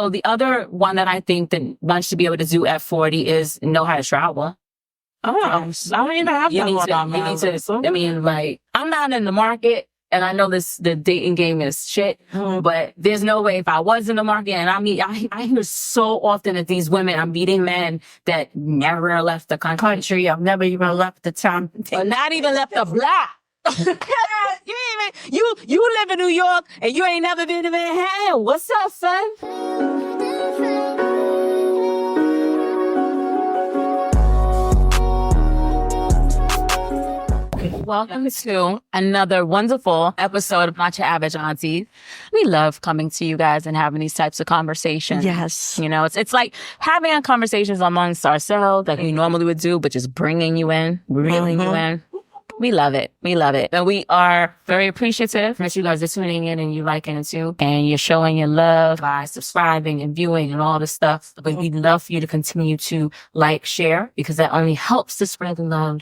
So the other one that I think that one should be able to do at 40 is know how to travel. Oh, I don't even have that one on my list. I mean, like, I'm not in the market, and I know the dating game is shit, but there's no way if I was in the market, and I hear so often that these women are meeting men that never left the country. I've never even left the town. Or not even left the block. you live in New York and you ain't never been to Manhattan. What's up, son? Welcome to another wonderful episode of Not Your Average Aunties. We love coming to you guys and having these types of conversations. Yes. You know, it's like having conversations amongst ourselves that we normally would do, but just bringing you in, reeling you in. We love it. We love it. And we are very appreciative that you guys are tuning in and you liking it too. And you're showing your love by subscribing and viewing and all this stuff. But we'd love for you to continue to like, share, because that only helps to spread the love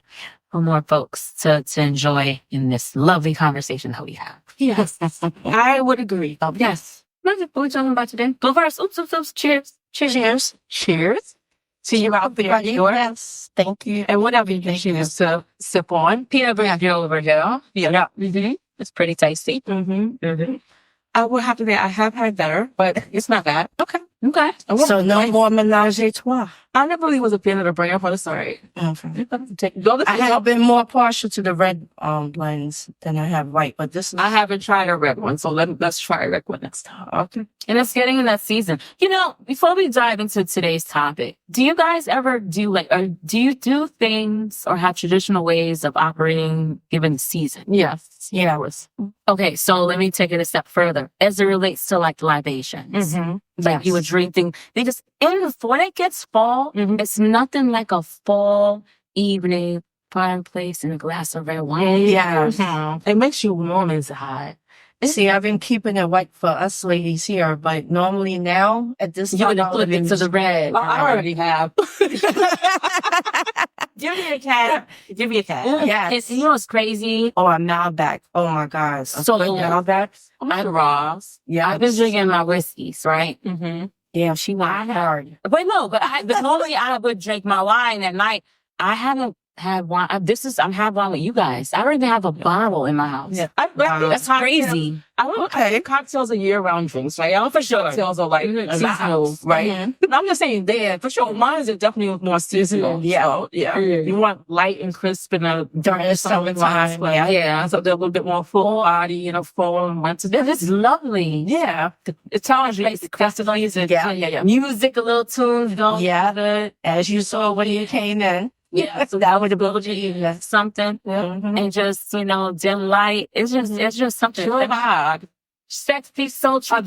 for more folks to enjoy in this lovely conversation that we have. Yes. I would agree. Yes. What are we talking about today? Go first. Oops. Cheers. Cheers. Cheers. To you out there. Yes. Thank you. And whatever you can choose to sip on. Peanut butter over here. Yeah. Mm-hmm. It's pretty tasty. I will have to say I have had better, but it's not bad. Okay. So no more menage a trois. I never really was a fan of the brand for the story. I have been more partial to the red blends than I have white, but this is... I haven't tried a red one, so let's try a red one next time. Okay. And it's getting in that season. You know, before we dive into today's topic, do you guys ever do do you do things or have traditional ways of operating given the season? Yes. Yeah. Okay, so let me take it a step further as it relates to like libations. Like you were drinking, when it gets fall, it's nothing like a fall evening fireplace and a glass of red wine. Yeah. It makes you warm inside. See, I've been keeping it white for us ladies here, but normally now at this You time, would flip it to the red. I already have. Give me a cat. Yes. It's crazy. Oh, a Malbec. Oh my gosh. So Malbec. Ross. Yeah. I've been drinking my whiskeys, right? Yeah, she went hard. But normally I would drink my wine at night. I haven't had wine. I'm having wine with you guys. I don't even have a bottle in my house. Yeah. That's crazy. I think cocktails are year-round drinks, right? I don't think cocktails are like seasonal, right? I'm just saying there, for sure, mine is definitely more seasonal. Yeah. So, you want light and crisp and during the summertime. Yeah. So they're a little bit more full body, full and winter. It's lovely. Yeah. It tells you the festivals and Music, a little tunes, Yeah. As you saw when you came in. Yeah, so that would build you something, and just dim light. It's just something. Sure. Sex be so chill.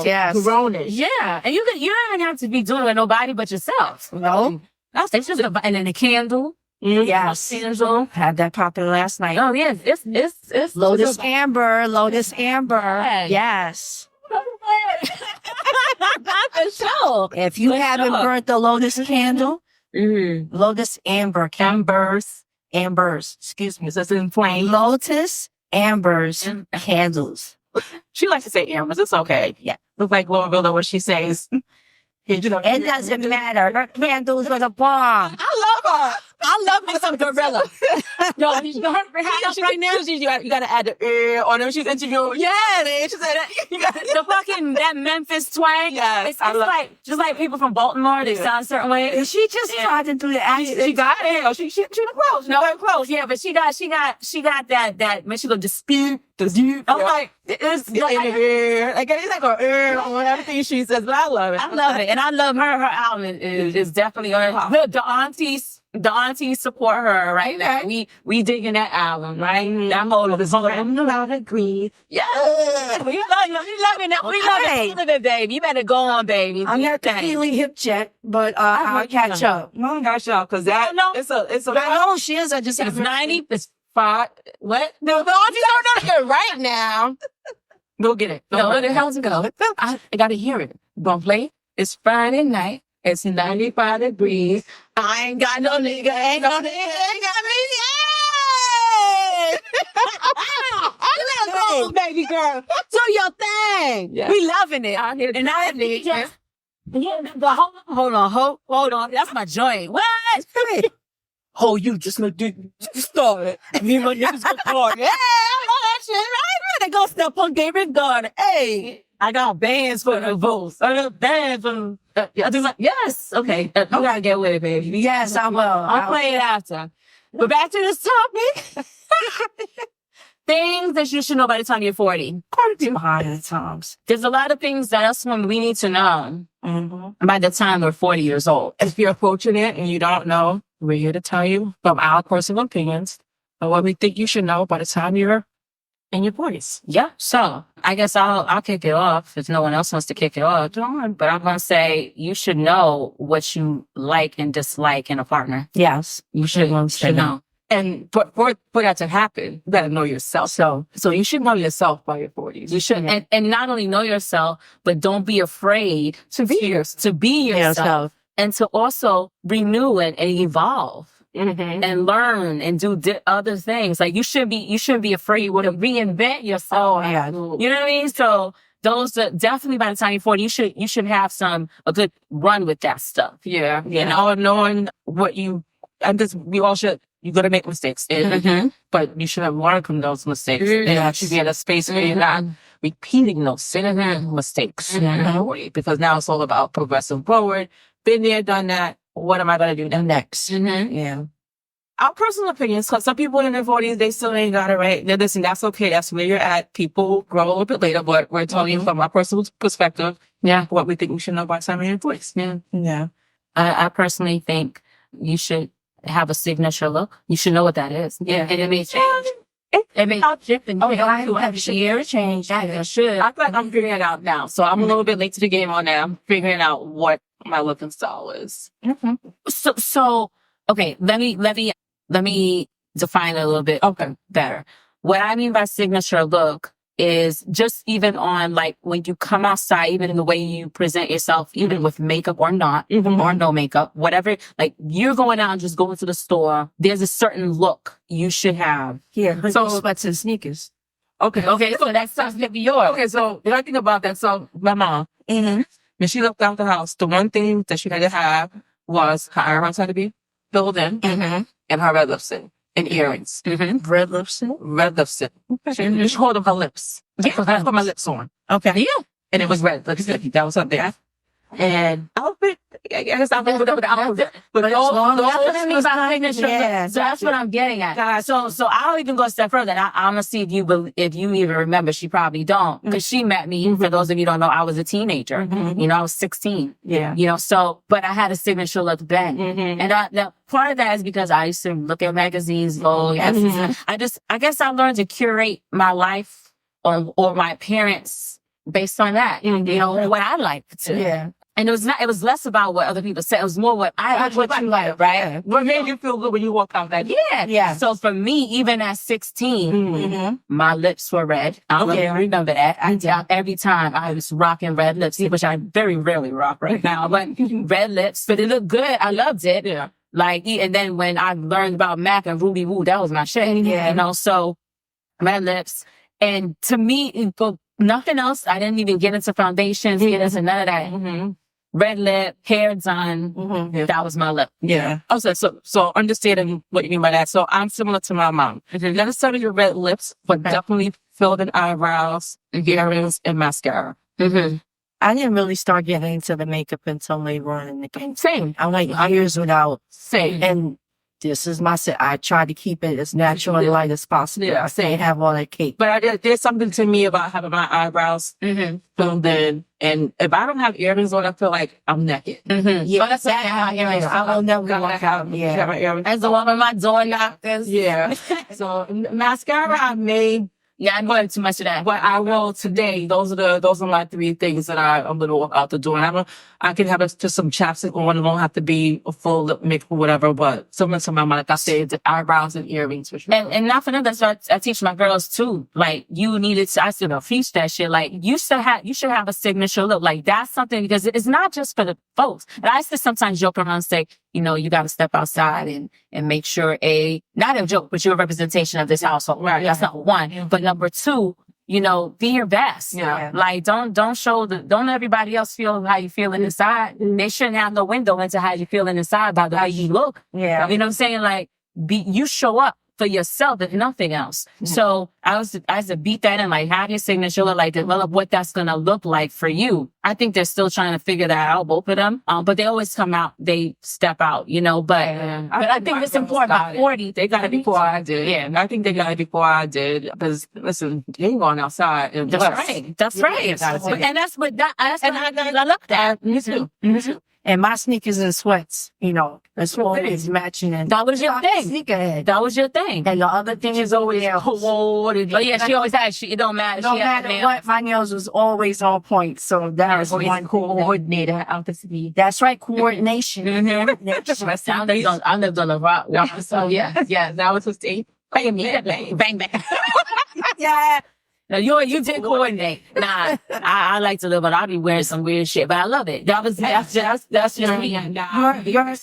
Yes. Grownish. Yeah, and you don't even have to be doing it with nobody but yourself. No. It's just and then a candle. Yes. Candle. Had that popping last night. Oh yes, it's Lotus Amber. Hey. Yes. For sure. If you haven't burnt the Lotus candle, Lotus Amber. Ambers. Excuse me. So it's in flame. Lotus Ambers candles. She likes to say ambers. It's okay. Yeah. Look like Laura Villa when she says, It doesn't matter. Her candles are the bomb. I love her. I love me some gorilla. Yo, right now, you gotta add the on her. She's interviewing. Yeah, man. She said that Memphis twang. Yeah, it's just like people from Baltimore. They sound a certain way. She just tried to do the accent. She got it. She close. No, close. Yeah, but she got that when she go dispute. I'm like, it's like on everything she says, but I love it. I love it. And I love her. Her album is definitely on her. The aunties support her right now. We digging that album, right? That whole of the song. I'm not agree. Yeah. We loving it. We love it, baby. You better go on, baby. I'm not feeling hip check, but I'll catch up. No, catch up, because that it's a no, she is. I just it's 90. It's 5. What? No, aunties are not right now. Go get it. No, where the hell's it go? I gotta hear it. Gonna play. It's Friday night. It's 95 degrees. I ain't got no nigga. Ain't got me. Yay! Let's go, baby girl. Do your thing. Yeah. We loving it. And Yeah, but hold on. That's my joint. What? Oh, you just started. Me and my niggas got started. Yeah, I know that shit. I better go step on David Garden. Hey, I got bands for the votes. I got bands for Yes. Okay. You gotta get with it, baby. yes, I will. I'll play it after. But back to this topic. Things that you should know by the time you're 40. Behind the times. There's a lot of things that us women we need to know by the time we're 40 years old. If you're fortunate and you don't know, we're here to tell you from our personal opinions of what we think you should know by the time you're in your 40s. Yeah. So I guess I'll kick it off if no one else wants to kick it off. But I'm gonna say you should know what you like and dislike in a partner. Yes. You should know. And for that to happen, you gotta know yourself. So you should know yourself by your 40s. You should, and not only know yourself, but don't be afraid To be yourself. to be yourself, and to also renew and evolve and learn and do other things. Like you shouldn't be afraid to reinvent yourself. Oh, yeah. You know what I mean? So those are definitely by the time you're 40, you should have a good run with that stuff. Yeah. And all knowing what we all should. You're gonna make mistakes, but you should have learned from those mistakes. And you should be in a space where you're not repeating those same mistakes. Because now it's all about progressing forward. Been there, done that. What am I gonna do next? Yeah. Our personal opinions, because some people in their 40s, they still ain't got it right. Now, listen, that's okay. That's where you're at. People grow a little bit later, but we're telling you from our personal perspective, what we think we should know by the time you're in your 40s. Yeah. I personally think you should have a signature look. You should know what that is. Yeah. And it may change. It may shift and change. I should. I feel like I'm figuring it out now. So I'm a little bit late to the game on that. I'm figuring out what my look and style is. So okay, let me define it a little bit better. What I mean by signature look is just even on like when you come outside, even in the way you present yourself, even with makeup or not, or no makeup, whatever, like you're going out and just going to the store, there's a certain look you should have. Yeah. So- sweats and sneakers. Okay. So that's something to be yours. Okay, so when I think about that, so my mom, when she left out the house, the one thing that she had to have was her eyebrows had to be filled in and her red lipstick and earrings. Red lipstick. Red lipstick. She hold up her lips. Because I put my lips on. Okay. Yeah. And it was red lipstick. That was up there. And outfit, I guess I'll go with the outfit. But That's what I mean by signature. Yeah, So that's what I'm getting at. So I'll even go a step further. I'm gonna see if you even remember. She probably don't, because she met me. For those of you who don't know, I was a teenager. You know, I was 16. Yeah. You know, so but I had a signature look then, and now part of that is because I used to look at magazines. I guess I learned to curate my life or my appearance based on that. You know, what I like to. Yeah. And it was less about what other people said. It was more what you like, right? What made you feel good when you walked out that? Yeah. Yeah. So for me, even at 16, my lips were red. I remember that. Every time I was rocking red lips, which I very rarely rock right now, but red lips, but it looked good. I loved it. Yeah. Like, and then when I learned about MAC and Ruby Woo, that was my shit. Yeah. You know, so red lips. And to me, for nothing else, I didn't even get into foundations, get into none of that. Red lip, hair done. That was my lip. Yeah. Okay, so understanding what you mean by that. So I'm similar to my mom. Not necessarily your red lips, but definitely filled in eyebrows, earrings, and mascara. I didn't really start getting into the makeup until later on in the game. Same. I'm like years without. Same. And this is my set. I try to keep it as natural and light as possible. Yeah, I say have all that cake. But there's something to me about having my eyebrows filled in. And if I don't have earrings on, I feel like I'm naked. Yeah, that's I will never walk out. Yeah. My earrings. As the one of my door knockers. Yeah. So mascara I made, Yeah, I'm going too much of that. but I will today. Those are my three things that I'm gonna walk out the door. And I can have just some chapstick on. It won't have to be a full lip makeup or whatever. But similar to my mom, like I said, the eyebrows and earrings for sure. And not for nothing, that's what I teach my girls too. Like you needed to, I still preach that shit. Like you should have a signature look. Like that's something, because it's not just for the folks. And I used to sometimes joke around and say, you know, you got to step outside and make sure not a joke, but you're a representation of this household. Right. That's number one. But number two, you know, be your best. Yeah. Like, don't don't everybody else feel how you feel inside. They shouldn't have no window into how you feel inside by the way you look. Yeah. You know what I'm saying? Like, you show up for yourself, if nothing else. So I was to beat that in, like, have your signature, like, develop what that's going to look like for you. I think they're still trying to figure that out, both of them. But they always come out, they step out, you know, but I think it's important. By 40, They got it before I did. Yeah. And I think they got it before I did. Because, listen, they ain't going outside. And that's right. That's right. And that's what I love that. Me too. Me too. And my sneakers and sweats, you know, that's always matching. And That was your thing. Sneakerhead. That was your thing. And the other thing is always coordinated. But yeah, she always had, it don't matter. No She had matter nails. what, my nails was always on point. So that was one coordinator out the city. That's right, coordination. I lived on the rock. So yeah, that was his thing. Bang, bang, bang, bang. Yeah. No, you did coordinate. Nah, I like to live, but I'll be wearing some weird shit, but I love it. That's just me.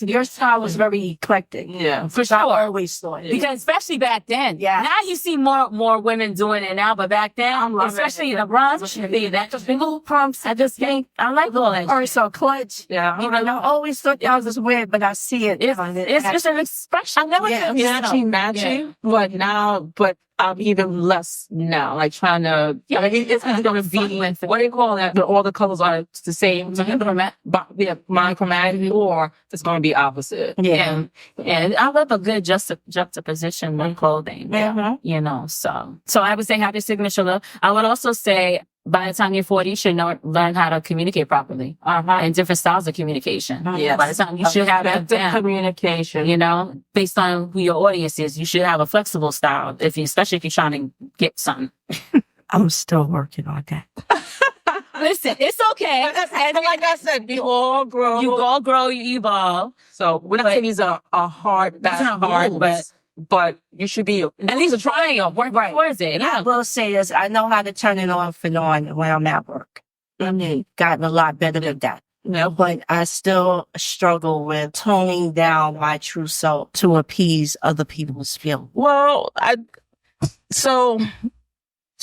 Your style was very eclectic. Yeah. For I sure. always thought. Because especially back then. Yeah. Now you see more women doing it now, but back then, especially in the bronze, that just little pumps. I like all that. Or so clutch. Yeah. You know, I always thought that was weird, but I see it. It's just an expression. I never did. Matching. But I'm even less now, like trying to, I mean, it's going to be, what do you call that? But all the colors are the same, monochromatic, or it's going to be opposite. Yeah. And I love a good juxtaposition with clothing, you know, so I would say have your signature look. I would also say, by the time you're 40, you should learn how to communicate properly, and different styles of communication. Yes. By the time you should have that down. Communication. You know, based on who your audience is, you should have a flexible style, especially if you're trying to get something. I'm still working on that. Listen, it's okay. And like I said, we all grow. You all grow, you evolve. So we're not saying these are hard, but you should be, at least trying to work towards it. I Yeah. will say this. I know how to turn it off and on when I'm at work. I've gotten a lot better at that. But I still struggle with toning down my true self to appease other people's feelings. well,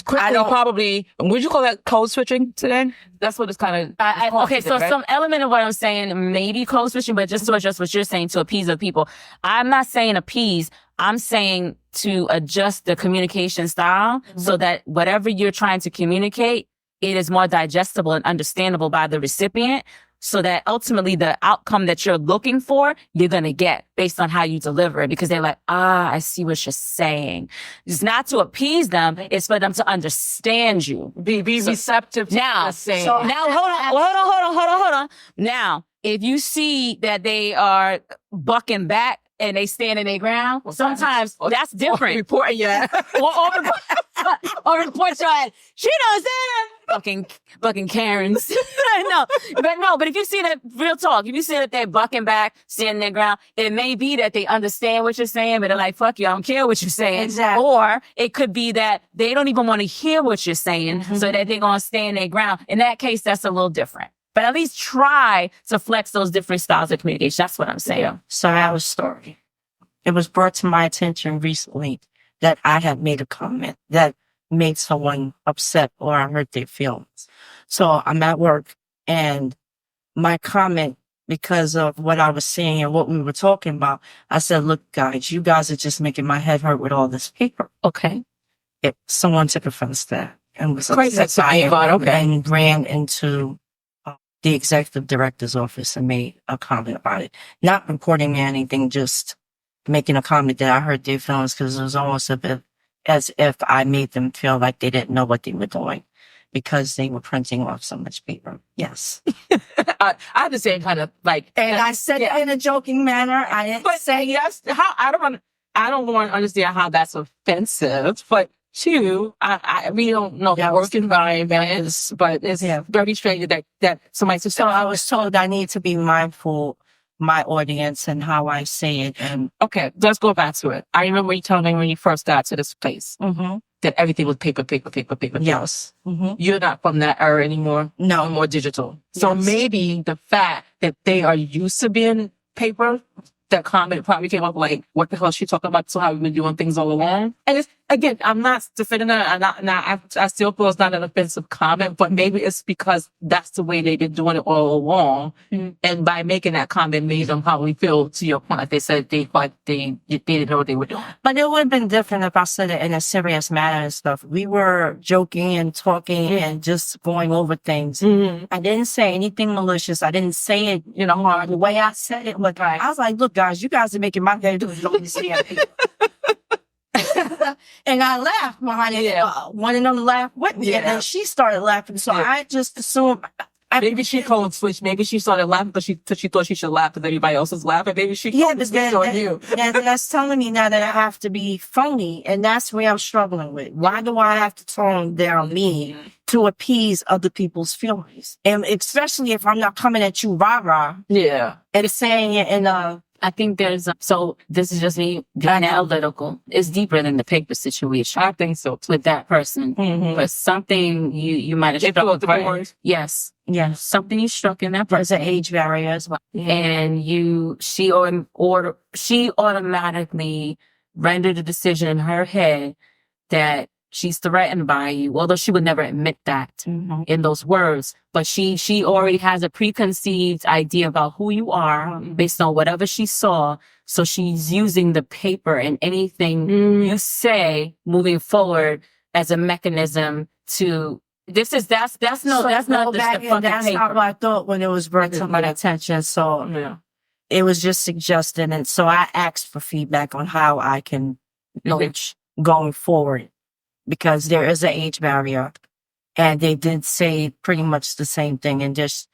probably, would you call that code switching today? That's what it's kind of. Okay, so some element of what I'm saying, maybe code switching, but just to adjust what you're saying to appease other people. I'm not saying appease. I'm saying to adjust the communication style so that whatever you're trying to communicate, it is more digestible and understandable by the recipient, so that ultimately the outcome that you're looking for, you're going to get based on how you deliver it, because they're like, I see what you're saying. It's not to appease them. It's for them to understand you. Be receptive to Now, the same. now hold on. Now, if you see that they are bucking back and they stand in their ground, sometimes that's different. Report, yeah. or report your ass. She knows that. Fucking Karens. But if you see that, real talk, if you see that they're bucking back, standing their ground, it may be that they understand what you're saying, but they're like, fuck you, I don't care what you're saying. Exactly. Or it could be that they don't even want to hear what you're saying, so that they're going to stand their ground. In that case, that's a little different. But at least try to flex those different styles of communication. That's what I'm saying. So I have a story. It was brought to my attention recently that I had made a comment that made someone upset or I hurt their feelings. So I'm at work and my comment, because of what I was saying and what we were talking about, I said, look, guys, you guys are just making my head hurt with all this paper. Okay. Someone took offense to that and was Crazy. upset But okay. and ran into the executive director's office and made a comment about it. Not reporting me anything, just making a comment that I hurt their feelings, because it was almost as if I made them feel like they didn't know what they were doing because they were printing off so much paper. Yes. I have the same kind of like. And I said it in a joking manner. I didn't say yes. I don't want to understand how that's offensive, but two, I really don't know the work environment is, but it's very strange that somebody said. So I was told I need to be mindful my audience and how I say it. And okay, let's go back to it. I remember you telling me when you first got to this place that everything was paper. yes. You're not from that era anymore. No. More digital. So maybe the fact that they are used to being paper, that comment probably came up like, what the hell is she talking about? So how we've been doing things all along. And again, I'm not defending her. I still feel it's not an offensive comment, but maybe it's because that's the way they've been doing it all along. Mm-hmm. And by making that comment made them probably feel, to your point, like they said they didn't know what they were doing. But it would have been different if I said it in a serious manner and stuff. We were joking and talking and just going over things. Mm-hmm. I didn't say anything malicious. I didn't say it, hard. The way I said it was, I was like, look, guys, you guys are making my day do don't understand me. And I laughed behind it. One of them laughed with me, and then she started laughing. So I just assumed. Maybe she called and switched. Maybe she started laughing because she thought she should laugh because everybody else was laughing. Maybe she but then, on you. And that's telling me now that I have to be phony, and that's where I'm struggling with. Why do I have to tone down me to appease other people's feelings? And especially if I'm not coming at you rah-rah Yeah. and saying it in a... I think so this is just me being analytical. It's deeper than the paper situation I think so too. with that person. Mhm. But something you might have They struck feel with the her. boys. Yes. Yes. Something you struck in that There's person. an age barrier as well. And she automatically rendered a decision in her head that she's threatened by you, although she would never admit that Mhm. in those words. But she already has a preconceived idea about who you are based on whatever she saw. So she's using the paper and anything you say moving forward as a mechanism to. That's not just the fucking That's paper. how I thought when it was brought to my attention. So Yeah. it was just suggested. And so I asked for feedback on how I can coach going forward, because there is an age barrier. And they did say pretty much the same thing, and just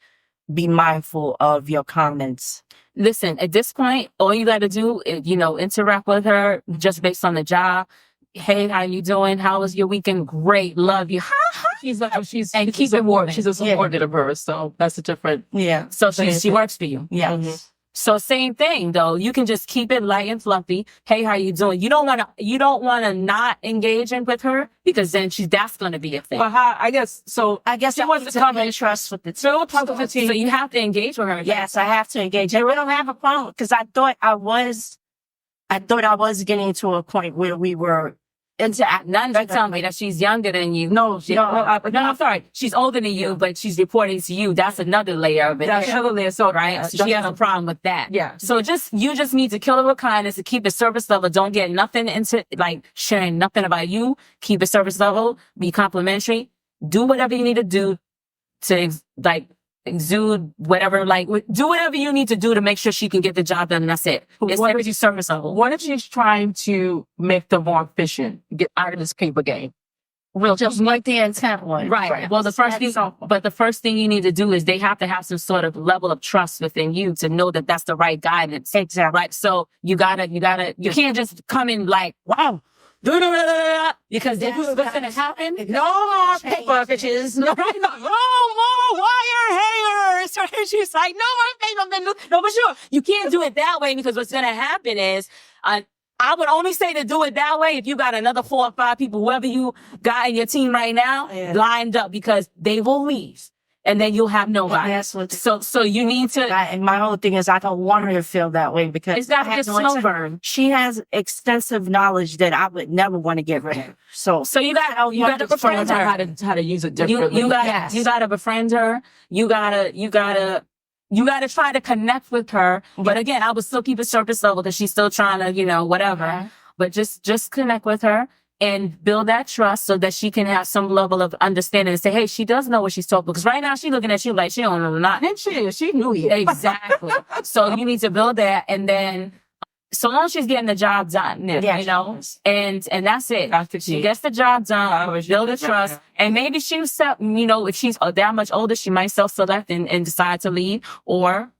be mindful of your comments. Listen, at this point, all you got to do is, interact with her just based on the job. Hey, how you doing? How was your weekend? Great. Love you. And keep it warm. She's a subordinate of hers, so that's a different. Yeah. So she works for you. Yes. So same thing though. You can just keep it light and fluffy. Hey, how you doing? You don't want to not engage in with her, because then that's going to be a thing. But I guess so. I guess she I wants want to to come come in trust with the team. So talk with the So team. you have to engage with her. Yes, I have to engage. I don't have a problem, because I thought I was getting to a point where we were None of tell me that she's younger than you. No, I'm sorry. She's older than you, but she's reporting to you. That's another layer of it. That's another layer. So Right? So she has a problem with that. Yeah. So you just need to kill her with kindness, to keep it surface level. Don't get nothing into, sharing nothing about you. Keep it surface level. Be complimentary. Do whatever you need to do to, exude whatever, do whatever you need to do to make sure she can get the job done, and that's it. It's everything surface level. What if she's trying to make them more efficient, get out of this paper game? just like the intent was. Right. Well, the first thing you need to do is they have to have some sort of level of trust within you to know that that's the right guidance. Exactly. Right. So you can't just come in wow. Because then what's going to happen? No more paper, bitches. No more wire hangers. She's like, no more paper. No, but sure. You can't do it that way, because what's going to happen is, I would only say to do it that way if you got another 4 or 5 people, whoever you got in your team right now, lined up, because they will leave. And then you'll have nobody. That's what. So you need to. And my whole thing is, I don't want her to feel that way, because It's got to get slow burn. she has extensive knowledge that I would never want to get rid of. So You got to befriend her. How to use it differently. You got to befriend her. You gotta try to connect with her. But again, I would still keep it surface level, because she's still trying to, whatever. But just connect with her and build that trust, so that she can have some level of understanding and say, hey, she does know what she's talking about. Because right now she's looking at you like she don't know nothing. She knew it. Exactly. So you need to build that, and then so long as she's getting the job done, and that's it. She gets the job done, build the trust, and maybe she'll if she's that much older, she might self-select and decide to leave, or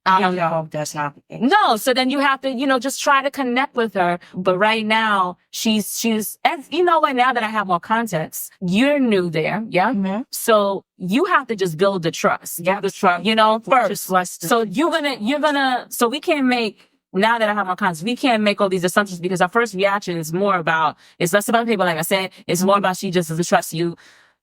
I don't know if that's not the case. no. So then you have to, just try to connect with her. But right now, she's, and you know what? Now that I have more context, you're new there, yeah. Mm-hmm. So you have to just build the trust. Yeah, the trust. First. So so we can't make. Now that I have more context, we can't make all these assumptions, because our first reaction is it's less about people, like I said. It's more about she just doesn't trust you,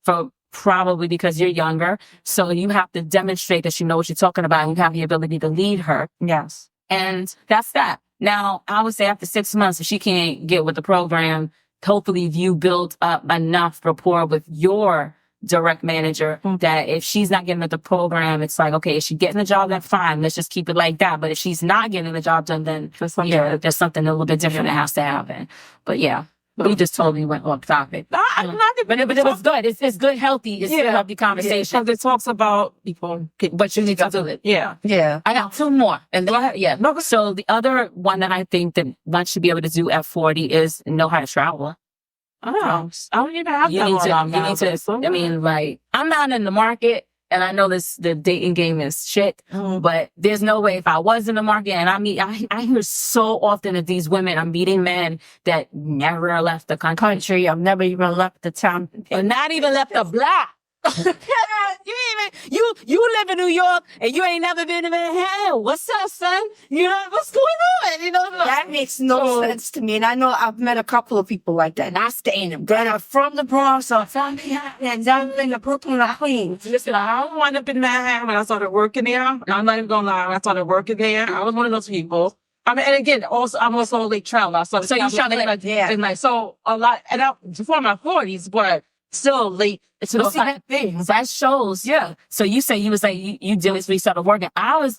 for probably because you're younger. So you have to demonstrate that you know what you're talking about, and you have the ability to lead her. Yes. And that's that. Now, I would say after 6 months, if she can't get with the program, hopefully you build up enough rapport with your direct manager that if she's not getting at the program, it's like, okay, is she getting the job? That's fine. Let's just keep it like that. But if she's not getting the job done, then there's something a little bit different that has to happen. But yeah, we just totally went off topic. But it was good. It's good, healthy. It's a healthy conversation. Because it talks about people. But you need to do it. Yeah. Yeah. I got two more. And then, so the other one that I think that one should be able to do at 40 is know how to travel. Oh, I don't even have You that need one on to, you now, need to, but I mean, like, I'm not in the market and I know the dating game is shit, but there's no way if I was in the market and I hear so often of these women, I'm meeting men that never left the country. I've never even left the town. Or not even left the block. you live in New York and you ain't never been to Manhattan. What's up, son? You know, what's going on? You know, That makes no sense to me. And I know I've met a couple of people like that. And I stay in them. That are from the Bronx or from Manhattan and down in the Brooklyn or Queens. listen, I wound up in Manhattan when I started working there. I'm not even gonna lie. When I started working there, I was one of those people. I mean, and again, also, I'm also a late traveler. So you traveling and like, so a lot, and I, before my 40s, but still late. It's But see, that shows. Yeah. So you say you was like, you did this when you started working. I would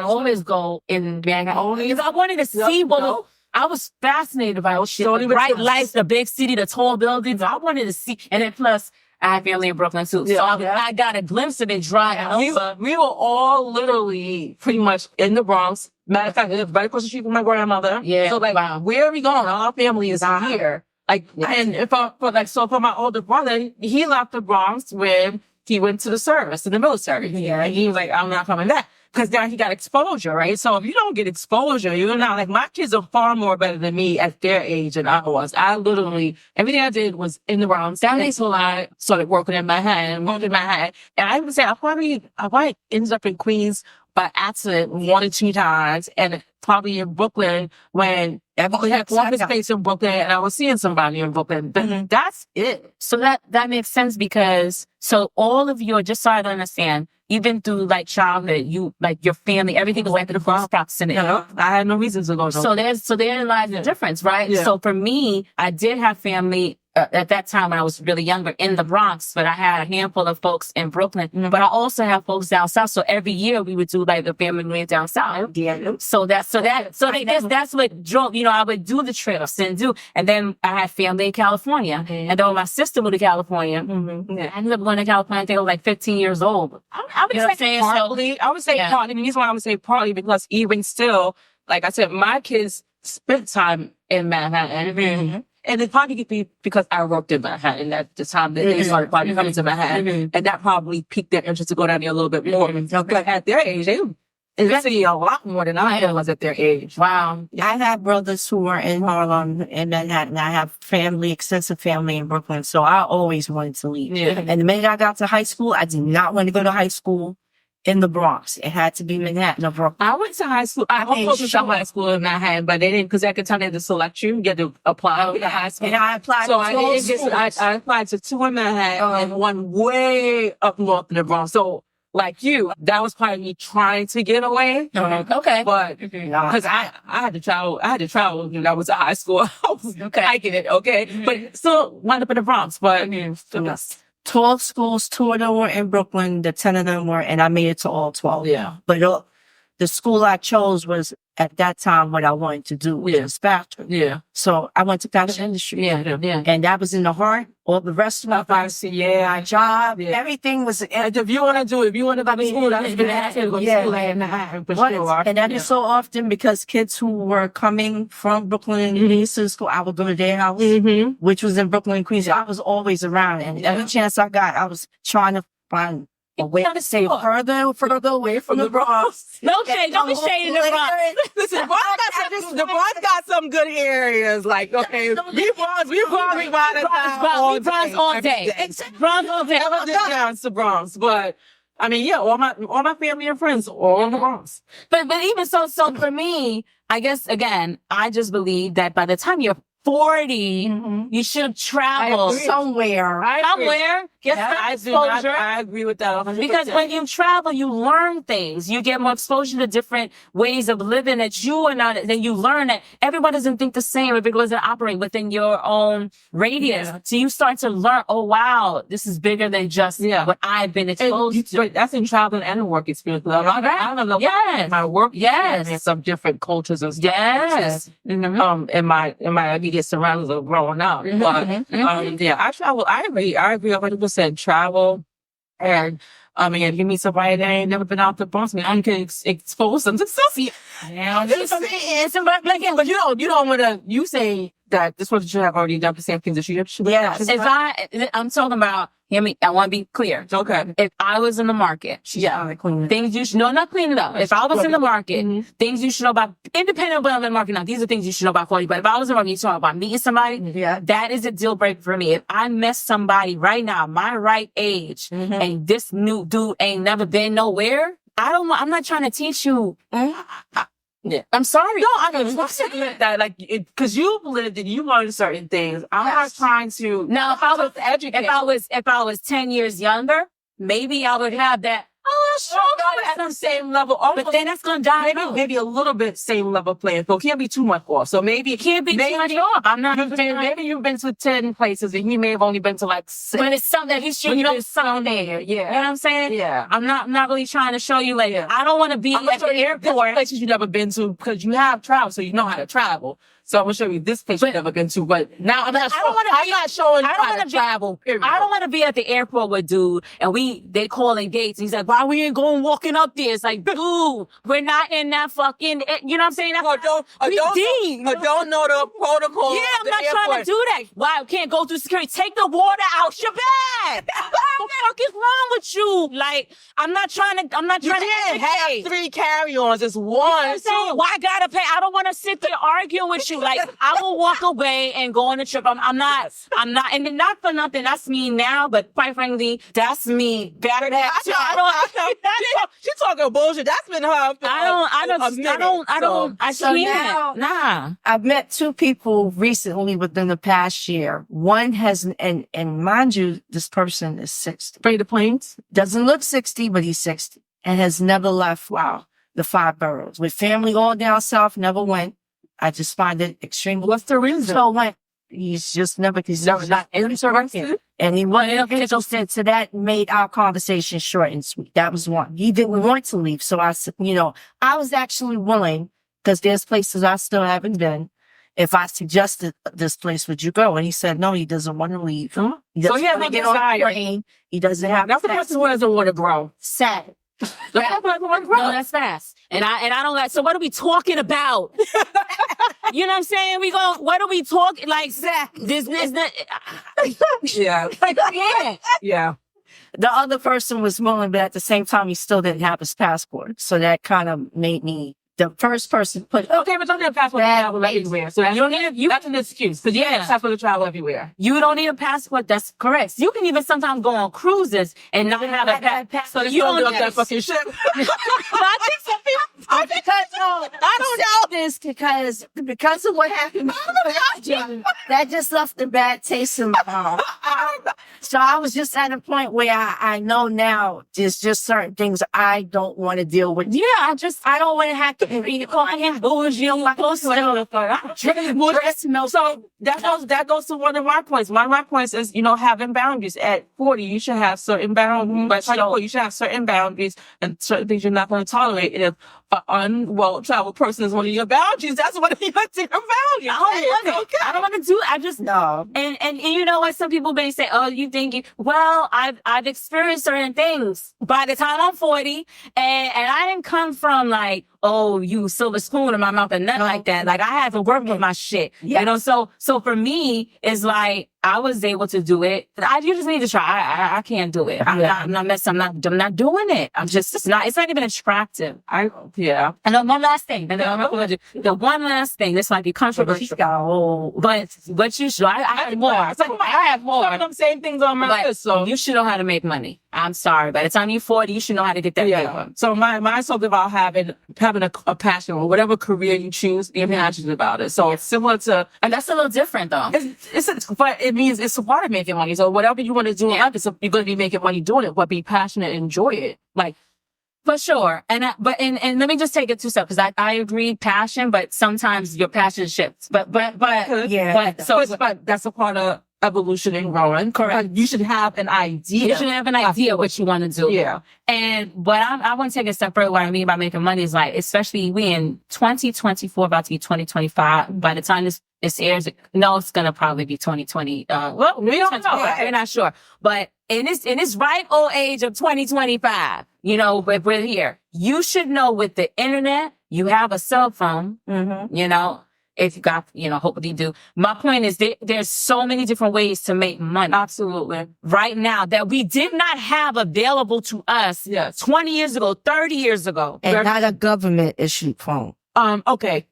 always go in Manhattan. Because I wanted to see what I was fascinated by shit. The bright lights, the big city, the tall buildings. I wanted to see. And then plus, I have family in Brooklyn too. So I got a glimpse of it dry. We were all literally pretty much in the Bronx. Matter of fact, right across the street from my grandmother. Yeah. So like, where are we going? All our family is here. Like, and for my older brother, he left the Bronx when he went to the service in the military. Yeah. And he was like, I'm not coming back. Cause now he got exposure, right? So if you don't get exposure, you're not like, my kids are far more better than me at their age than I was. I literally, everything I did was in the Bronx. That until I started working in Manhattan, And I would say I probably ended up in Queens by accident 1 or 2 times, and probably in Brooklyn when everybody had office space in Brooklyn and I was seeing somebody in Brooklyn. But that's it. So that makes sense because, so all of your, just so I understand, even through like childhood, you, like your family, everything was like to the Bronx proximity. I had no reason to go. So there lies the difference, right? Yeah. So for me, I did have family at that time when I was really younger in the Bronx, but I had a handful of folks in Brooklyn, but I also have folks down south. So every year we would do like the family reunion down south. Yeah. So that's what drove, I would do the trips and then I had family in California. And then when my sister moved to California, I ended up going to California, I think I was like 15 years old. I would say partly. I would say partly. The reason why I would say partly because even still, like I said, my kids spent time in Manhattan. And it probably could be because I worked in Manhattan at the time that they started probably coming to Manhattan. And that probably piqued their interest to go down there a little bit more. But at their age, they invested a lot more than I was at their age. Wow. I have brothers who are in Harlem and Manhattan. I have extensive family in Brooklyn. So I always wanted to leave. Yeah. And the minute I got to high school, I did not want to go to high school in the Bronx. It had to be Manhattan or Brooklyn. I went to high school. I went to high school in Manhattan, but they didn't, because at the time they had to select you. You had to apply to high school. And I applied so I applied to 2 in Manhattan and 1 way up north in the Bronx. So like you, that was part of me trying to get away. Okay. But because I had to travel when I was at high school. I get it. Okay. But still wound up in the Bronx. But 12 schools, 2 of them were in Brooklyn, the 10 of them were, and I made it to all 12. Yeah. But the school I chose was at that time what I wanted to do, which was fashion. Yeah. So I went to fashion industry. Yeah. And that was in the heart. All the rest of my job, everything was. And if you want to go to school, that's been asking to go to school. And that is so often because kids who were coming from Brooklyn to school, I would go to their house, which was in Brooklyn, Queens. I was always around, and every chance I got, I was trying to find a way to stay further away from the Bronx. Don't be shade in the Bronx. Listen, the Bronx got some good areas. Like, okay, we probably by the time Bronx all day. Bronx all day. Never discounts the Bronx, but I mean, yeah, all my family and friends are all in the Bronx. But even so for me, I guess again, I just believe that by the time you're 40, you should travel somewhere. somewhere. Get some exposure. I agree with that 100%. Because when you travel, you learn things. You get more exposure to different ways of living that you are not, then you learn that everyone doesn't think the same. Everyone doesn't operate within your own radius. Yeah. So you start to learn, oh wow, this is bigger than just what I've been exposed to. But that's in traveling and work experience. I don't know. Yes. My work Yes. experience of different cultures and stuff. Yes. In my immediate surroundings of growing up. But I travel. I agree 100%. Travel, and if you meet somebody that ain't never been out the Bronx, you can expose them to stuff. But you don't want to. You say that this was you have already done the same things that you should. Yes. I'm talking about. Hear me. I want to be clear. Okay. If I was in the market, things you should know, not clean it up. If I was in the market, things you should know about, independent of whether I'm in the market now, these are things you should know about 40. But if I was in the market, you talk about meeting somebody, that is a deal breaker for me. If I met somebody right now, my right age, and this new dude ain't never been nowhere, I'm not trying to teach you. Yeah. I'm sorry. No, I mean, that because you've lived and you learned certain things. I'm not trying to. Now, if I was 10 years younger, maybe I would have that. Oh, sure, At the same level, but then that's gonna die. Maybe a little bit same level playing field. Can't be too much off. So maybe It can't be too much off. I'm not. Maybe you've been to 10 places and he may have only been to like 6. But it's something that you know something there. Yeah. You know what I'm saying? Yeah. I'm not really trying to show you like I don't want to be at the airport. Places you've never been to because you have traveled, so you know how to travel. So I'm gonna show you this place you've never been to. But now I'm not showing you how to travel. Period. I don't want to be at the airport with dude and they calling gates. And he's like, why we ain't going walking up there? It's like, dude, we're not in that fucking. You know what I'm saying? Or don't know the protocol. Yeah, I'm not trying to do that. Why I can't go through security? Take the water out your bag. What the fuck is wrong with you? Like, I'm not trying to. You can't have 3 carry-ons. It's one. Why I gotta pay? I don't want to sit there arguing with you. Like, I will walk away and go on a trip. I'm not, and not for nothing. That's me now, but quite frankly, that's me. Better that. She's talking bullshit. That's been her. I can't. Nah. I've met 2 people recently within the past year. One has, and mind you, this person is 60. Pay the planes. Doesn't look 60, but he's 60 and has never left, the 5 boroughs. With family all down south, never went. I just find it extremely. What's the reason? So he's never not interested. And he wasn't interested. So that made our conversation short and sweet. That was one. He didn't want to leave. So I said, I was actually willing because there's places I still haven't been. If I suggested this place, would you go? And he said, no, he doesn't want to leave. So he has no desire. He doesn't have. That's the person who doesn't want to grow. Sad. No, that's fast. And I don't like, so what are we talking about? You know what I'm saying? What are we talking? Like, this is the. Yeah. Yeah. The other person was willing, but at the same time, he still didn't have his passport. So that kind of made me, the first person put. Okay, but don't need a passport to travel everywhere. So that's an excuse. Because you have a passport to travel everywhere. You don't need a passport. That's correct. You can even sometimes go on cruises and not have a passport. So you don't get that fucking shit. I think some people. I don't know this because of what happened. That just left a bad taste in my mouth. So I was just at a point where I know now there's just certain things I don't want to deal with. Yeah, I don't want to have to be calling bougie on my clothes. So that goes to one of my points. One of my points is, having boundaries. At 40, you should have certain boundaries. You should have certain boundaries and certain things you're not going to tolerate. And if an unwell-traveled person is one of your boundaries, that's one of your boundaries. I don't want to do it. I just no. And you know what? Some people may say, "Oh, you think I've experienced certain things by the time I'm 40, and I didn't come from like, oh, you silver spoon in my mouth and nothing like that. Like I had to work with my shit, So for me, it's like I was able to do it. You just need to try. I can't do it. I'm not doing it. It's not even attractive. Yeah. And then one last thing. The one last thing. This might be controversial. But you should. I have more. I have more. Some of them same things on my list. So you should know how to make money. I'm sorry. By the time you're 40, you should know how to get that paper. So mine's something about having a passion or whatever career you choose, you're passionate about it. So it's similar to, And that's a little different though. but it means it's a part of making money. So whatever you want to do in life, you're going to be making money doing it, but be passionate and enjoy it. Like, For sure. And let me just take it 2 steps, because I agree passion, but sometimes your passion shifts. But Yeah. but that's a part of evolution and growing. Correct. You should have an idea. you should have an idea what you want to do. Yeah. And what I want to take a step further. What I mean by making money is like, especially we in 2024, about to be 2025. By the time this airs, no, it's gonna probably be 2020. Well, We don't know. We're not sure. But in this ripe old age of 2025, you know, but we're here. You should know with the internet, you have a cell phone. Mm-hmm. You know, if you got, you know, hopefully you do. My point is there's so many different ways to make money Absolutely. right now that we did not have available to us Yes. 20 years ago, 30 years ago. And not a government issued phone. Okay.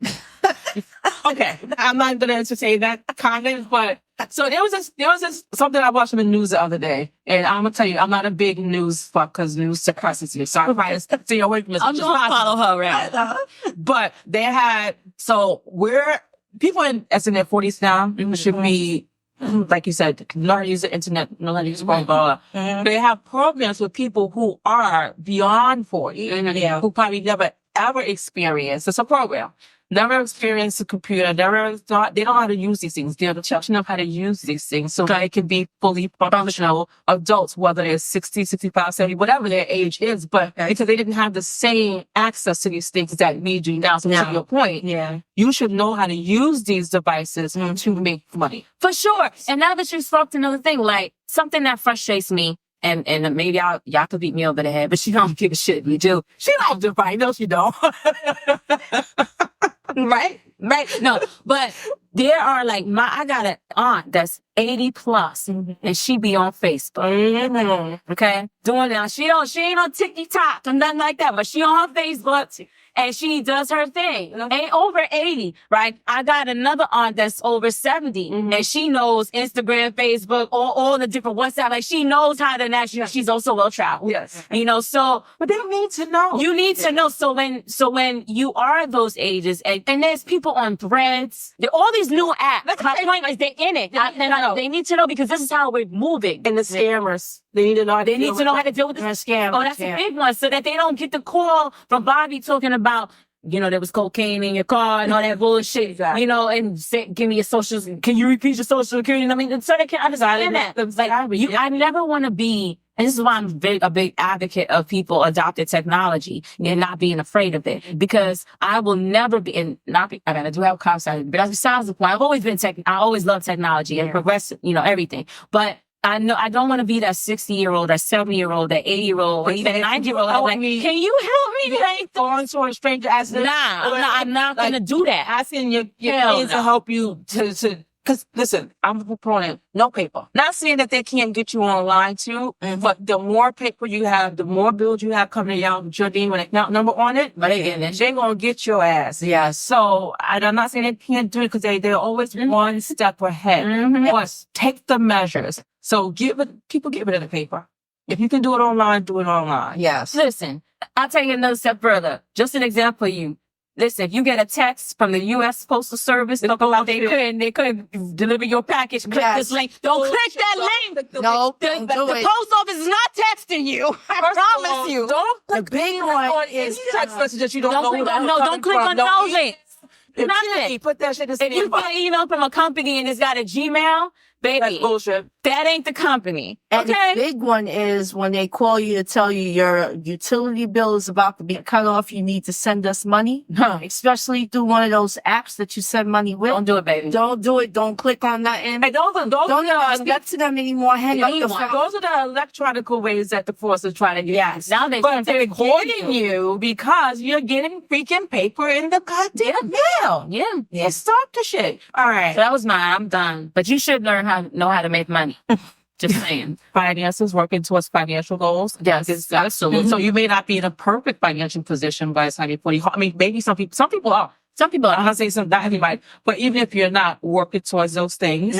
Okay. I'm not going to entertain that comment, but so there was this something I watched on the news the other day, and I'm going to tell you, I'm not a big news fuck because news suppresses me. Sorry, stay away from this. I'm going to follow her around. But they had, so people as in their 40s now should be, like you said, know how to use the internet, know how to use phone, blah, blah. Mm-hmm. They have programs with people who are beyond 40, who probably never ever experienced. It's a program. Never experienced a computer, they don't know how to use these things. They're teaching them how to use these things so they can be fully functional adults, whether they're 60, 65, 70, whatever their age is, but because they didn't have the same access to these things that we do now. So to your point, you should know how to use these devices to make money. For sure. And now that you spoke to another thing, like something that frustrates me, and maybe y'all could beat me over the head, but she don't give a shit if you do. She loves to fight, no, she don't. Right? No, but there are like I got an aunt that's 80 plus and she be on Facebook. Okay? Doing that. She ain't on TikTok or nothing like that, but she on her Facebook and she does her thing. Ain't over 80, right? I got another aunt that's over 70 and she knows Instagram, Facebook, all the different WhatsApp. Like she knows how to naturally, she's also well traveled. Yes. You know, so But they need to know. you need to know. So when you are those ages and there's people on Threads, all these new apps, my point is they're in it. They need to know because this is how we're moving. And the scammers, they need to know how to They need to know how to deal with this. Scam. Oh, that's a big one. So that they don't get the call from Bobby talking about, you know, there was cocaine in your car and all that bullshit, you know, and say, give me your social, can you repeat your social security? I mean, so they can understand that. Like, I never want to be, and this is why I'm a big advocate of people adopting technology and not being afraid of it. Because I will never be, I do have a concept, but that's besides the point. I've always been I always loved technology and progress, you know, everything. But I know I don't want to be that 60-year-old, that 70-year-old, that 80-year-old, or even 90-year-old. Like, can you help me? Like, going to a stranger asking, I'm not gonna do that. asking your kids to help you to. Because listen, I'm a proponent. No paper. Not saying that they can't get you online too, but the more paper you have, the more bills you have coming out with your name and account number on it, they're gonna get your ass. Yeah. So I'm not saying they can't do it because they're always one step ahead. But take the measures. So people get rid of the paper. If you can do it online, do it online. Yes. Listen, I'll take it another step further. Just an example for you. Listen, if you get a text from the U.S. Postal Service, they couldn't deliver your package. Click this link. Don't click that link. No, The post office is not texting you. I promise you. Don't The big one is text messages you don't know. Don't click on those links. Nothing. Put that shit in the If you get an email from a company and it's got a Gmail, baby, that's bullshit. that ain't the company. And Okay? the big one is when they call you to tell you your utility bill is about to be cut off, you need to send us money. Especially through one of those apps that you send money with. Don't do it, baby. Don't do it. Don't click on nothing. Hey, Don't even get to them anymore. Hang up the Anyone. phone. those are the electronical ways that the force is trying to get. Yes. Now they But they're get recording you because you're getting freaking paper in the goddamn mail. Yeah. Stop the shit. All right. So that was mine. I'm done. But you should know how to make money. Just saying. Finances, working towards financial goals. Yes, absolutely. So you may not be in a perfect financial position by the time you're 40. I mean, maybe some people are. I'm not saying not everybody, but even if you're not working towards those things,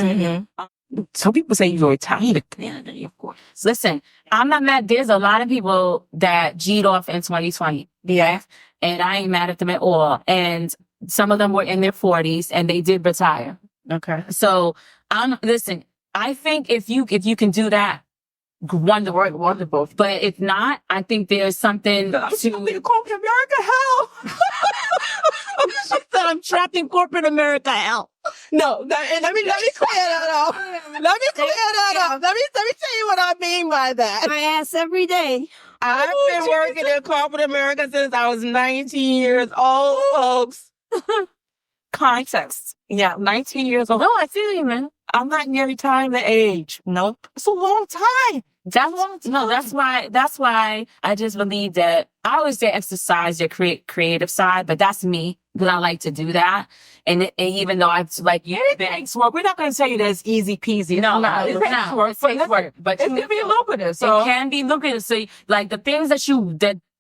some people say you're retired. Yeah, of course. Listen, I'm not mad. There's a lot of people that G'd off in 2020. Yeah. And I ain't mad at them at all. And some of them were in their 40s and they did retire. Okay. So listen, I think if you can do that, wonderful. But if not, I think there's something to corporate America hell. She said I'm trapped in corporate America hell. No, let me clear that up. Let me clear that up. Let me tell you what I mean by that. I ask every day. I've been working in corporate America since I was 19 years old, folks. Context. Yeah, 19 years old. No, I feel you, man. I'm not nearly time the age. Nope. It's a long time. That's why I just believe that I always say exercise your creative side, but that's me because I like to do that. And even though I'm like, Thanks, work. We're not going to tell you that it's easy peasy. no, It takes work. it takes work, but It can be lucrative. So it can be lucrative. So like the things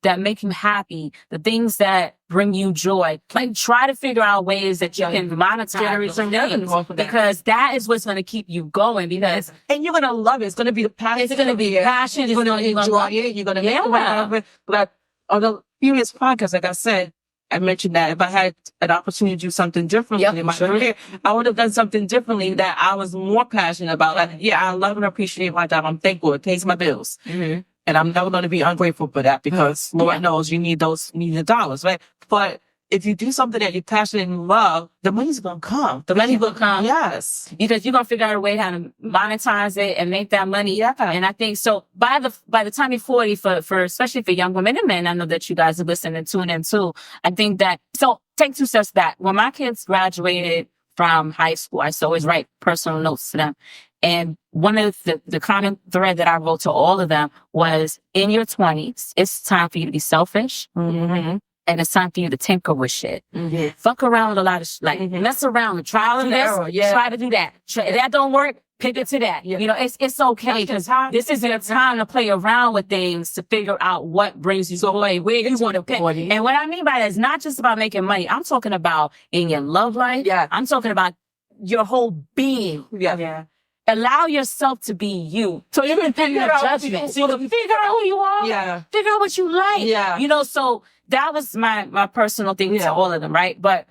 that make you happy, the things that bring you joy, like try to figure out ways that you can monetize those things, because that is what's going to keep you going. Because and you're gonna love it. It's gonna be the passion. it's going to be passion. You're gonna enjoy it. You're gonna make it out of it. But on the previous podcast, like I said, I mentioned that if I had an opportunity to do something differently in my career, I would have done something differently that I was more passionate about. Like, yeah, I love and appreciate my job. I'm thankful. It pays my bills. Mm-hmm. And I'm never going to be ungrateful for that because Lord knows you need the dollars, right? But if you do something that you're passionate and love, the money's going to come. The money will come. Yes. Because you're going to figure out a way how to monetize it and make that money. Yeah. And I think so by the time you're 40, for especially for young women and men, I know that you guys are listening and tuning in too. I think that, so take 2 steps back. When my kids graduated from high school, I used to always write personal notes to them. And one of the common thread that I wrote to all of them was, in your 20s, it's time for you to be selfish. Mm-hmm. And it's time for you to tinker with shit. Mm-hmm. Fuck around with a lot of like mess around and try to do this, try to do that. If that don't work, pivot to that. Yeah. You know, it's okay because this is your time to play around with things to figure out what brings you joy, where you want to pick. And what I mean by that is not just about making money. I'm talking about in your love life. Yeah. I'm talking about your whole being. Yeah. Allow yourself to be you. So you can figure out judgment. So figure out who you are. Yeah. Figure out what you like. Yeah. You know, so that was my personal thing to all of them, right? But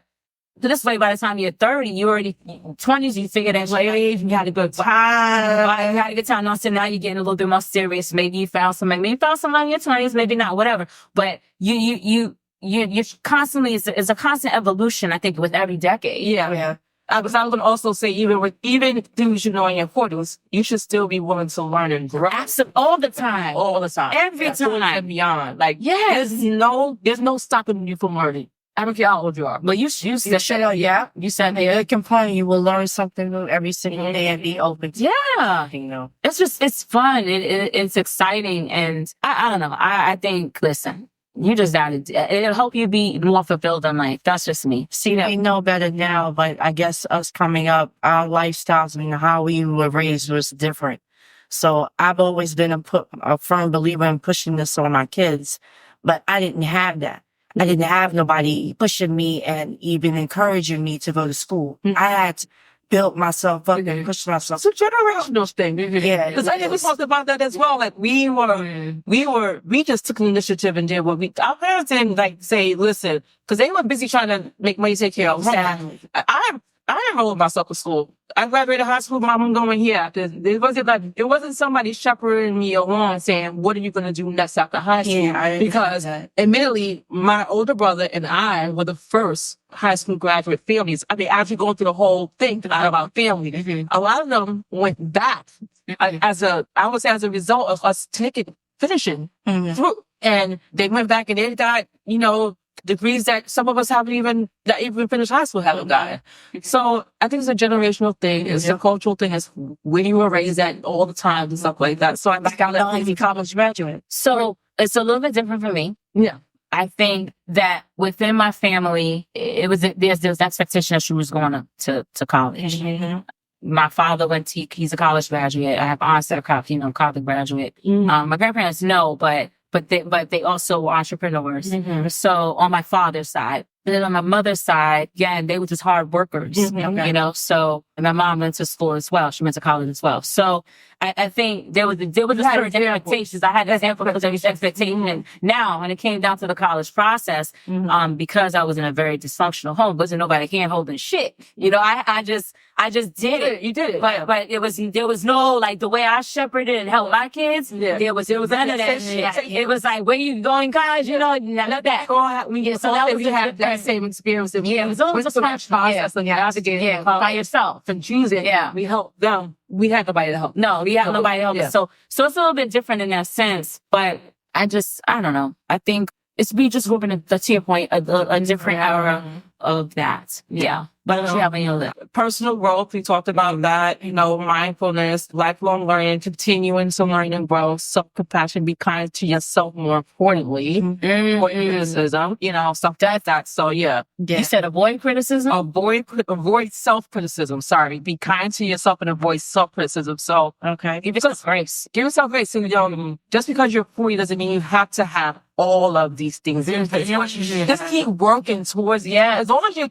this way, by the time you're 30, you already 20s, you figure that you had a good time. You had a good time. So now you're getting a little bit more serious. Maybe you found somebody. Maybe you found someone in your 20s. Maybe not. Whatever. But you're constantly. It's a constant evolution. I think with every decade. Yeah. Because I would also say, even things you know in your 40s, you should still be willing to learn and grow. Absolutely, all the time. Every time. And beyond. Like, yes. there's no stopping you from learning. I don't care how old you are. But you said, you said, At complain, you will learn something new every single day and be open to you know. it's fun. It's exciting. And I don't know. I think, listen, you just it'll help you be more fulfilled in life. That's just me. See, we know better now, but I guess us coming up, our lifestyles and how we were raised was different. So I've always been a firm believer in pushing this on my kids, but I didn't have that. I didn't have nobody pushing me and even encouraging me to go to school. I had to build myself up and push myself. It's a generational thing. Yeah. Because I never talked about that as well. Like we just took the initiative and did what our parents didn't like say, listen, because they were busy trying to make money to take care of home. I enrolled myself to school. I graduated high school, mom going here. It wasn't somebody shepherding me along saying, what are you going to do next after high school? Yeah, because admittedly, my older brother and I were the first high school graduate families. I mean, actually going through the whole thing about family. Mm-hmm. A lot of them went back as a result of us finishing through. And they went back and they got, degrees that some of us haven't even finished high school haven't gotten. So I think it's a generational thing. It's a cultural thing. It's where you were raised at all the time and stuff like that. So I'm like, I'm a lazy college graduate. So it's a little bit different for me. Yeah. I think that within my family, there's this expectation that she was going to college. Mm-hmm. My father he's a college graduate. I have aunts that are college graduate. Mm-hmm. My grandparents know, but they also were entrepreneurs. Mm-hmm. So on my father's side, And then on my mother's side, yeah, they were just hard workers, Okay. you know. So, and my mom went to school as well. She went to college as well. So, I think there was a certain expectations. I had examples of expectation. And now, when it came down to the college process, because I was in a very dysfunctional home, wasn't nobody hand holding shit. You know, I just did it. You did it. But there was no, like, the way I shepherded and helped my kids. Yeah. There was none of that shit. It was like, where you going, guys? You know, none of that. So that was have that same experience. Yeah, it was always a process and navigating by yourself. and choosing. Yeah. We helped them. We had nobody to help. No, we have nobody else. Yeah. So it's a little bit different in that sense. But I don't know. I think we just moving to your point, a different era of that. Yeah. But you have any other? Personal growth, we talked about that, you know, mindfulness, lifelong learning, continuing to learn and grow, self-compassion, be kind to yourself more importantly, avoid criticism, you know, stuff like that. So yeah. You said avoid criticism? Avoid self-criticism, sorry. Be kind to yourself and avoid self-criticism. So Okay. Give yourself grace. give yourself grace. So, just because you're 40 doesn't mean you have to have all of these things. Just keep working towards it. Yeah. As long as you're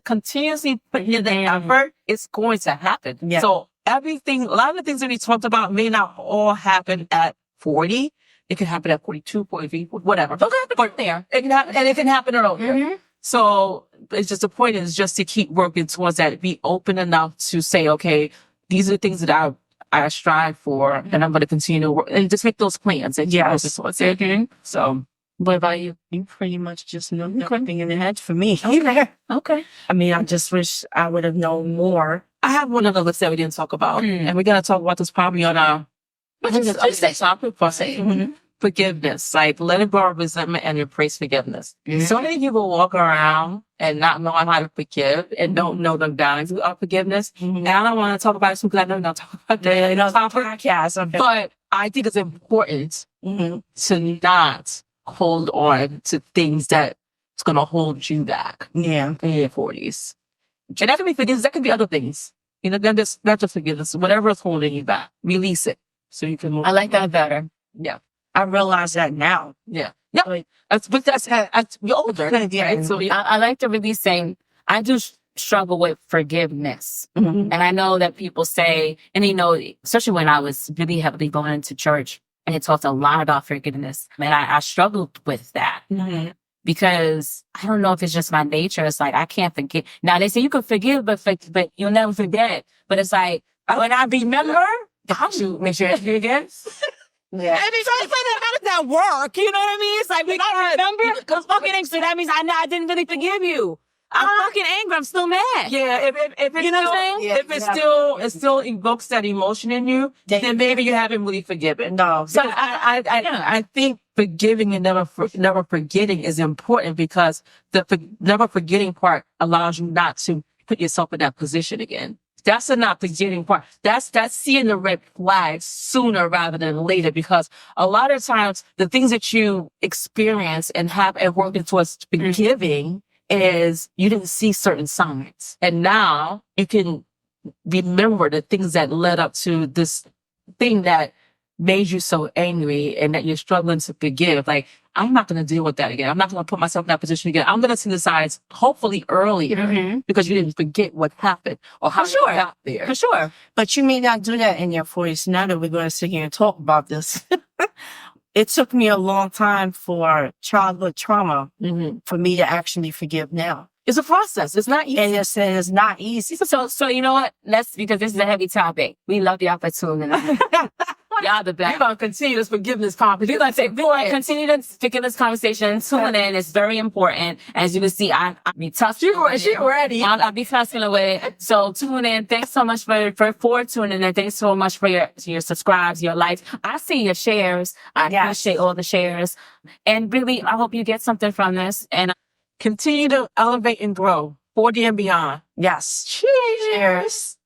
continuously putting in the effort, it's going to happen. Yeah. So a lot of the things that we talked about may not all happen at 40. It can happen at 42, 43, whatever. Don't have to put there. It can happen, and it can happen earlier. So it's just the point is just to keep working towards that. Be open enough to say, okay, these are the things that I strive for, and I'm going to continue to work, and just make those plans. And Yes. So, What about you? You pretty much just know everything in the head for me. Okay. I mean, I just wish I would have known more. I have one other list that we didn't talk about, and we're going to talk about this probably on our topic for forgiveness. Like letting go of resentment and embrace forgiveness. So many people walk around and not knowing how to forgive and don't know the values of forgiveness. And I don't want to talk about it because I know you're not talking about that in our topic. Podcast. Okay. But I think it's important to not hold on to things that's going to hold you back Yeah. in your 40s. And that can be forgiveness. That can be other things. You know, not just forgiveness. Whatever is holding you back, release it so you can move. I like that better. Yeah. I realize that now. Yeah. Yeah. That's you're older. Yeah. Right? So yeah. I like the releasing. I do struggle with forgiveness. And I know that people say, and you know, especially when I was really heavily going into church and it talked a lot about forgiveness. And I struggled with that because I don't know if it's just my nature. It's like, I can't forget. Now they say you can forgive, but you'll never forget. But it's like, when I remember, how to make sure I forget. Yeah. I mean, so I said, how does that work? You know what I mean? It's like, we gotta remember, because fucking angry, that means I didn't really forgive you. I'm fucking angry. I'm still mad. Yeah, if it's You know what still, I'm saying? if it still evokes that emotion in you, then maybe you haven't really forgiven. No. So I think forgiving and never forgetting is important because never forgetting part allows you not to put yourself in that position again. That's the not forgetting part. That's seeing the red flags sooner rather than later, because a lot of times the things that you experience and have and working towards forgiving is you didn't see certain signs. And now you can remember the things that led up to this thing that made you so angry and that you're struggling to forgive. Like, I'm not going to deal with that again. I'm not going to put myself in that position again. I'm going to see the signs hopefully earlier because you didn't forget what happened or how you got there. For sure. But you may not do that in your 40s. Now that we're going to sit here and talk about this. It took me a long time for childhood trauma for me to actually forgive now. It's a process. It's not easy. And it's not easy. So you know what? Because this is a heavy topic. We love y'all for tuning in. Y'all the best. We're going to continue this forgiveness conversation. We want to continue to forgiveness conversation. Tune in. It's very important. As you can see, I'll be tough. She ready. I'll be tussling away. So tune in. Thanks so much for tuning in. Thanks so much for your subscribes, your likes. I see your shares. I appreciate all the shares. And really, I hope you get something from this. And continue to elevate and grow 40 and beyond. Yes. Cheers.